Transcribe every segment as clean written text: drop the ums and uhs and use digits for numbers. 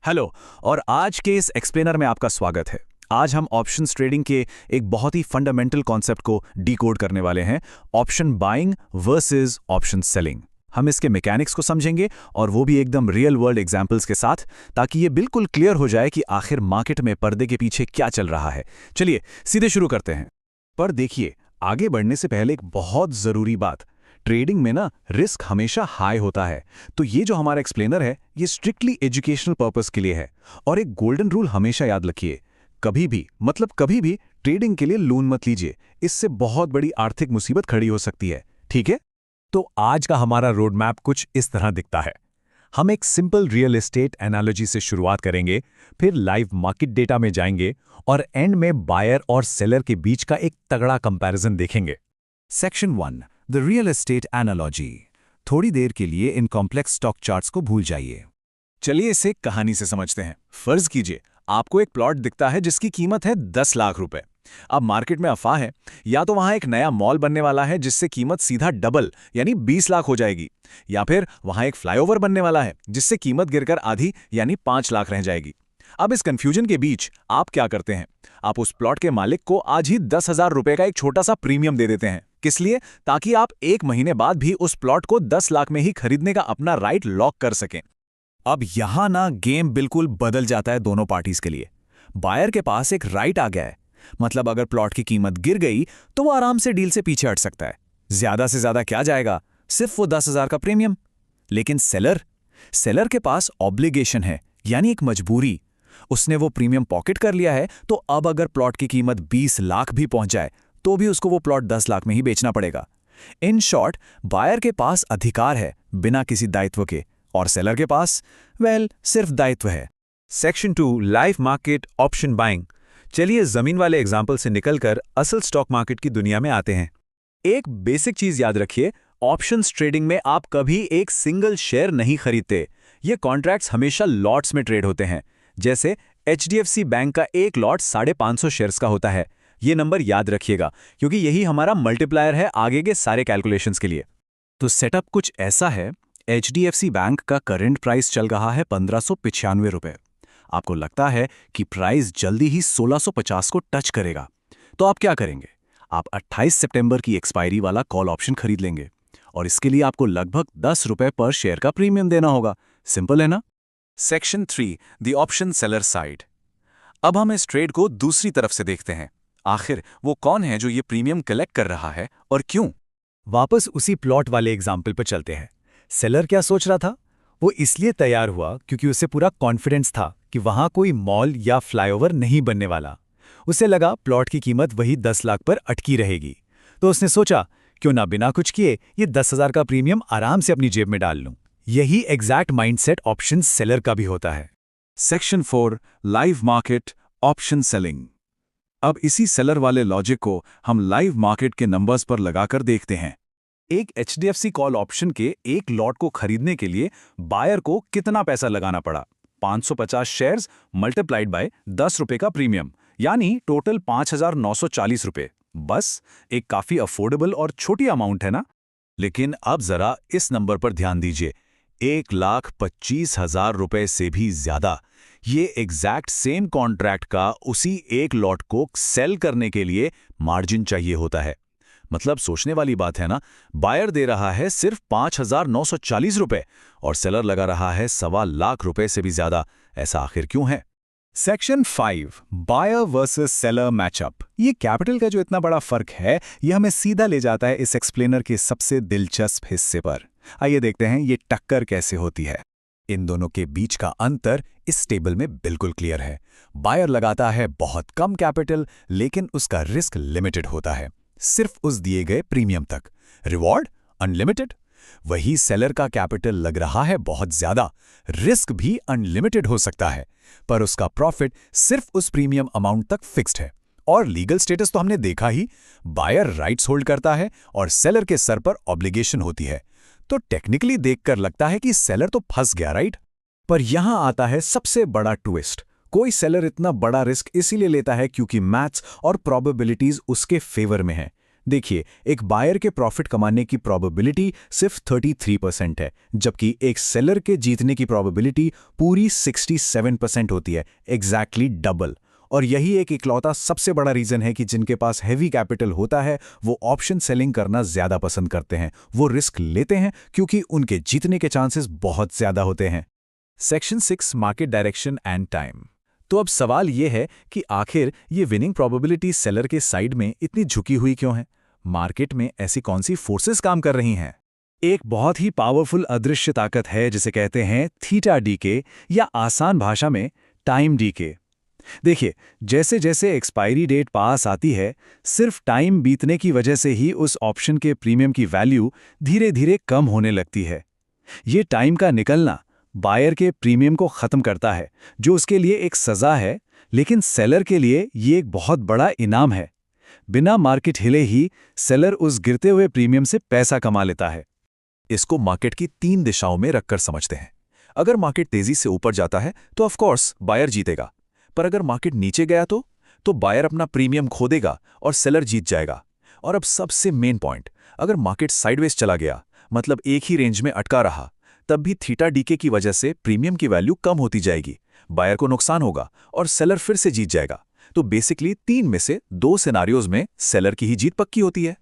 Hello. और आज के इस एक्सप्लेनर में आपका स्वागत है। आज हम ऑप्शंस ट्रेडिंग के एक बहुत ही फंडामेंटल कॉन्सेप्ट को डिकोड करने वाले हैं, option buying versus option selling. हम इसके मैकेनिक्स को समझेंगे और वो भी एकदम रियल वर्ल्ड एग्जांपल्स के साथ, ताकि ये बिल्कुल क्लियर हो जाए कि आखिर मार्केट में पर्दे के पीछे क्या चल रहा है। चलिए सीधे शुरू करते हैं। पर देखिए, आगे बढ़ने से पहले एक बहुत जरूरी बात, ट्रेडिंग में ना रिस्क हमेशा हाई होता है। तो ये जो हमारा एक्सप्लेनर है ये स्ट्रिक्टली एजुकेशनल पर्पस के लिए है। और एक गोल्डन रूल हमेशा याद रखिए, कभी भी ट्रेडिंग के लिए लोन मत लीजिए, इससे बहुत बड़ी आर्थिक मुसीबत खड़ी हो सकती है। ठीक है? तो आज का हमारा रोड मैप कुछ इस तरह दिखता है। हम एक सिंपल रियल एस्टेट एनालॉजी से शुरुआत करेंगे, फिर लाइव मार्केट डेटा में जाएंगे और एंड में बायर और सेलर के बीच का एक तगड़ा कंपैरिजन देखेंगे। Section 1, the real estate analogy. थोड़ी देर के लिए इन कॉम्प्लेक्स स्टॉक चार्ट्स को भूल जाइए। चलिए इसे कहानी से समझते हैं। फर्ज कीजिए आपको एक प्लॉट दिखता है जिसकी कीमत है 10 लाख रुपए। अब मार्केट में अफवाह है, या तो वहां एक नया मॉल बनने वाला है जिससे कीमत सीधा डबल यानी 20 लाख हो जाएगी, या फिर वहां एक फ्लाईओवर बनने वाला है जिससे कीमत गिरकर आधी यानी 5 लाख रह जाएगी। अब इस कंफ्यूजन के बीच आप क्या करते हैं? आप उस प्लॉट के मालिक को आज ही 10,000 रुपए का एक छोटा सा प्रीमियम दे देते हैं। किस लिए? ताकि आप 1 महीने बाद भी उस प्लॉट को 10 लाख में ही खरीदने का अपना राइट लॉक कर सकें। अब यहां ना गेम बिल्कुल बदल जाता है दोनों पार्टीज के लिए। बायर के पास एक राइट आ गया है, मतलब अगर प्लॉट की कीमत गिर गई तो वो आराम से डील से पीछे हट सकता है। ज्यादा से ज्यादा क्या जाएगा? सिर्फ वो 10,000 का प्रीमियम। लेकिन सेलर के पास ऑब्लिगेशन है, यानी एक मजबूरी। उसने वो प्रीमियम पॉकेट कर लिया है, तो अब अगर प्लॉट की कीमत 20 लाख भी पहुंच जाए तो भी उसको वो प्लॉट 10 लाख में ही बेचना पड़ेगा। इन शॉर्ट, बायर के पास अधिकार है बिना किसी दायित्व के, और सेलर के पास सिर्फ दायित्व है। Section 2, live market option buying. चलिए जमीन वाले एग्जाम्पल से निकलकर असल स्टॉक मार्केट की दुनिया में आते हैं। एक बेसिक चीज याद रखिए, ऑप्शंस ट्रेडिंग में आप कभी एक सिंगल शेयर नहीं खरीदते। ये कॉन्ट्रैक्ट्स हमेशा लॉट्स में ट्रेड होते हैं। जैसे HDFC बैंक का एक लॉट 550 शेयर्स का होता है। ये नंबर याद रखिएगा, क्योंकि यही हमारा मल्टीप्लायर है आगे के सारे कैलकुलेशंस के लिए। तो सेटअप कुछ ऐसा है, HDFC बैंक का करंट प्राइस चल रहा है 1595 रुपए। आपको लगता है कि प्राइस जल्दी ही 1650 को टच करेगा, तो आप क्या करेंगे? आप 28 सितंबर की एक्सपायरी वाला कॉल ऑप्शन खरीद लेंगे, और इसके लिए आपको लगभग 10 रुपए पर शेयर का प्रीमियम देना होगा। सिंपल है ना? Section 3, the option seller side. अब हम इस ट्रेड को दूसरी तरफ से देखते हैं। आखिर वो कौन है जो ये प्रीमियम कलेक्ट कर रहा है और क्यों? वापस उसी प्लॉट वाले एग्जाम्पल पर चलते हैं। सेलर क्या सोच रहा था? वो इसलिए तैयार हुआ क्योंकि उसे पूरा कॉन्फिडेंस था कि वहां कोई मॉल या फ्लाईओवर नहीं बनने वाला। उसे लगा प्लॉट की कीमत वही 10 लाख पर अटकी रहेगी, तो उसने सोचा क्यों ना बिना कुछ किए ये 10,000 का प्रीमियम आराम से अपनी जेब में डाल लूं। यही एग्जैक्ट माइंडसेट ऑप्शन सेलर का भी होता है। Section 4, live market option selling. अब इसी सेलर वाले लॉजिक को हम लाइव मार्केट के नंबर्स पर लगाकर देखते हैं। एक HDFC कॉल ऑप्शन के एक लॉट को खरीदने के लिए बायर को कितना पैसा लगाना पड़ा? 550 शेयर्स मल्टीप्लाइड बाय 10 रुपए का प्रीमियम, यानी टोटल 5,940 रुपए। बस एक काफी अफोर्डेबल और छोटी अमाउंट है ना? लेकिन अब जरा इस नंबर पर ध्यान दीजिए, 1,25,000 रुपए से भी ज्यादा। ये एग्जैक्ट सेम कॉन्ट्रैक्ट का उसी एक लॉट को सेल करने के लिए मार्जिन चाहिए होता है। मतलब सोचने वाली बात है ना, बायर दे रहा है सिर्फ 5,940 रुपए और सेलर लगा रहा है 1.25 लाख रुपए से भी ज्यादा। ऐसा आखिर क्यों है? Section 5, buyer versus seller matchup. ये कैपिटल का जो इतना बड़ा फर्क है, ये हमें सीधा ले जाता है इस एक्सप्लेनर के सबसे दिलचस्प हिस्से पर। आइए देखते हैं ये टक्कर कैसे होती है। इन दोनों के बीच का अंतर इस टेबल में बिल्कुल क्लियर है। बायर लगाता है बहुत कम कैपिटल, लेकिन उसका रिस्क लिमिटेड होता है, सिर्फ उस दिए गए प्रीमियम तक। Reward unlimited. वही सेलर का कैपिटल लग रहा है बहुत ज्यादा, रिस्क भी अनलिमिटेड हो सकता है, पर उसका प्रॉफिट सिर्फ उस प्रीमियम अमाउंट तक फिक्स्ड है। और लीगल स्टेटस तो हमने देखा ही, बायर राइट्स होल्ड करता है और सेलर के सर पर ऑब्लिगेशन होती है। तो टेक्निकली देखकर लगता है कि सेलर तो फंस गया, राइट? पर यहां आता है सबसे बड़ा ट्विस्ट। कोई सेलर इतना बड़ा रिस्क इसीलिए लेता है क्योंकि मैथ्स और प्रोबेबिलिटीज उसके फेवर में है। देखिए, एक बायर के प्रॉफिट कमाने की प्रोबेबिलिटी सिर्फ 33% है, जबकि एक सेलर के जीतने की प्रोबेबिलिटी पूरी 67% होती है, एग्जैक्टली डबल। और यही एक इकलौता सबसे बड़ा रीजन है कि जिनके पास हैवी कैपिटल होता है वो ऑप्शन सेलिंग करना ज्यादा पसंद करते हैं। वो रिस्क लेते हैं क्योंकि उनके जीतने के चांसेस बहुत ज्यादा होते हैं। Section 6 market direction and time. तो अब सवाल ये है कि आखिर ये विनिंग प्रोबेबिलिटी सेलर के साइड में इतनी झुकी हुई क्यों है? मार्केट में ऐसी कौन सी फोर्सेस काम कर रही हैं? एक बहुत ही पावरफुल अदृश्य ताकत है जिसे कहते हैं थीटा डीके, या आसान भाषा में टाइम डीके। देखिए, जैसे जैसे एक्सपायरी डेट पास आती है, सिर्फ टाइम बीतने की वजह से ही उस ऑप्शन के प्रीमियम की वैल्यू धीरे धीरे कम होने लगती है। ये टाइम का निकलना बायर के प्रीमियम को खत्म करता है, जो उसके लिए एक सजा है, लेकिन सेलर के लिए ये एक बहुत बड़ा इनाम है। बिना मार्केट हिले ही सेलर उस गिरते हुए प्रीमियम से पैसा कमा लेता है। इसको मार्केट की 3 दिशाओं में रखकर समझते हैं। अगर मार्केट तेजी से ऊपर जाता है तो ऑफ कोर्स बायर जीतेगा, पर अगर मार्केट नीचे गया तो बायर अपना प्रीमियम खो देगा और सेलर जीत जाएगा। और अब सबसे मेन पॉइंट, अगर मार्केट साइडवेज चला गया, मतलब एक ही रेंज में अटका रहा, तब भी थीटा डीके की वजह से प्रीमियम की वैल्यू कम होती जाएगी, बायर को नुकसान होगा और सेलर फिर से जीत जाएगा। तो बेसिकली 3 में से 2 सिनारियोज में सेलर की ही जीत पक्की होती है।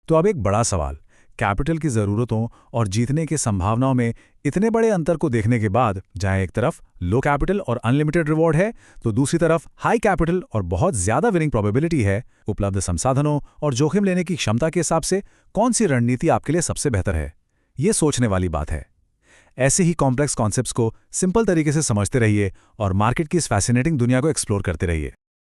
तो अब एक बड़ा सवाल, कैपिटल की ज़रूरतों और जीतने की संभावनाओं में इतने बड़े अंतर को देखने के बाद, जहां एक तरफ लो कैपिटल और अनलिमिटेड रिवॉर्ड है, तो दूसरी तरफ हाई कैपिटल और बहुत ज़्यादा विनिंग प्रोबेबिलिटी है, उपलब्ध संसाधनों और जोखिम लेने की क्षमता के हिसाब से कौन सी रणनीति आपके लिए सबसे बेहतर है? ये सोचने वाली बात है। ऐसे ही कॉम्प्लेक्स कॉन्सेप्ट्स को सिंपल तरीके से समझते रहिए और मार्केट की इस फैसिनेटिंग दुनिया को एक्सप्लोर करते रहिए।